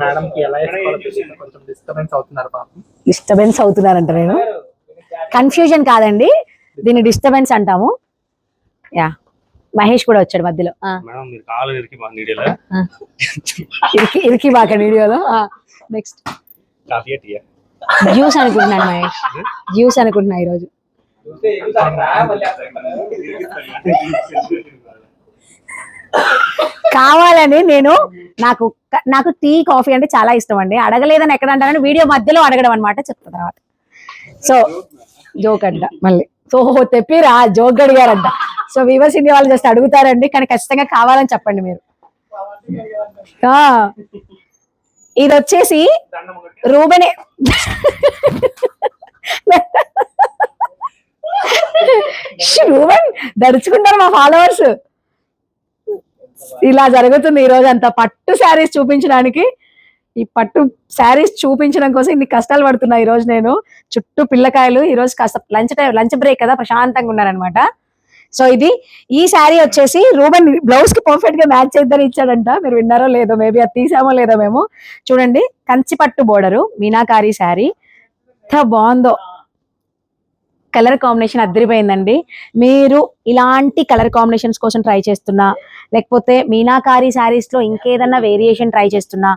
Madam కి ఎలా కొంచెం డిస్టర్బెన్స్ అవుతున్నారు పాపం. డిస్టర్బెన్స్ అవుతున్నారంట. నేను కన్ఫ్యూజన్ కాదండి, దీన్ని డిస్టర్బెన్స్ అంటాము. యా, మహేష్ కూడా వచ్చాడు మధ్యలో. ఇరికి బాక వీడియోలో. నెక్స్ట్ జ్యూస్ అనుకుంటున్నాను మహేష్, జ్యూస్ అనుకుంటున్నా ఈరోజు. కావాలని నేను నాకు టీ కాఫీ అంటే చాలా ఇష్టం అండి. అడగలేదని ఎక్కడ అంటానని వీడియో మధ్యలో అడగడం అనమాట, చెప్తా తర్వాత. సో జోక్ అంట మళ్ళీ. సో తెప్పిరా జోక్ అడిగారంట. సో వీవర్స్ ఇండియా వాళ్ళు జస్ట్ అడుగుతారండి, కానీ ఖచ్చితంగా కావాలని చెప్పండి మీరు. ఇది వచ్చేసి రూబెన్ రూబెన్ దడుచుకుంటారు మా ఫాలోవర్స్. ఇలా జరుగుతుంది ఈ రోజు అంతా. పట్టు శారీస్ చూపించడానికి, ఈ పట్టు శారీస్ చూపించడం కోసం ఇన్ని కష్టాలు పడుతున్నా ఈ రోజు నేను. చుట్టూ పిల్లకాయలు. ఈ రోజు కాస్త లంచ్ బ్రేక్ కదా, ప్రశాంతంగా ఉన్నారనమాట. సో ఈ శారీ వచ్చేసి రూబెన్ బ్లౌజ్ కి పర్ఫెక్ట్ గా మ్యాచ్ చేద్దని ఇచ్చాడంట. మీరు విన్నారో లేదో, మేబీ అది తీసామో లేదో మేము. చూడండి, కంచి పట్టు బోర్డరు, మీనాకారి శారీ. ఎంత బాగుందో, కలర్ కాంబినేషన్ అద్దరిపోయిందండి. మీరు ఇలాంటి కలర్ కాంబినేషన్స్ కోసం ట్రై చేస్తున్నా, లేకపోతే మీనాకారి శారీస్ లో ఇంకేదన్నా వేరియేషన్ ట్రై చేస్తున్నా,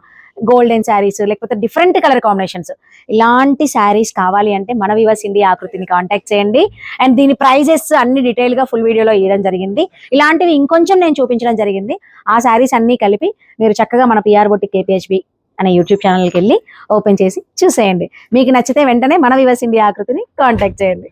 గోల్డెన్ శారీస్ లేకపోతే డిఫరెంట్ కలర్ కాంబినేషన్స్, ఇలాంటి శారీస్ కావాలి అంటే మన వీవర్స్ ఇండియా ఆకృతిని కాంటాక్ట్ చేయండి. అండ్ దీని ప్రైజెస్ అన్ని డీటెయిల్ గా ఫుల్ వీడియోలో ఇవ్వడం జరిగింది. ఇలాంటివి ఇంకొంచెం నేను చూపించడం జరిగింది. ఆ శారీస్ అన్ని కలిపి మీరు చక్కగా మన పిఆర్ బొటిక్ కేపీహెచ్బి అనే యూట్యూబ్ ఛానల్కి వెళ్ళి ఓపెన్ చేసి చూసేయండి. మీకు నచ్చితే వెంటనే మన వీవర్స్ ఇండియా ఆకృతిని కాంటాక్ట్ చేయండి.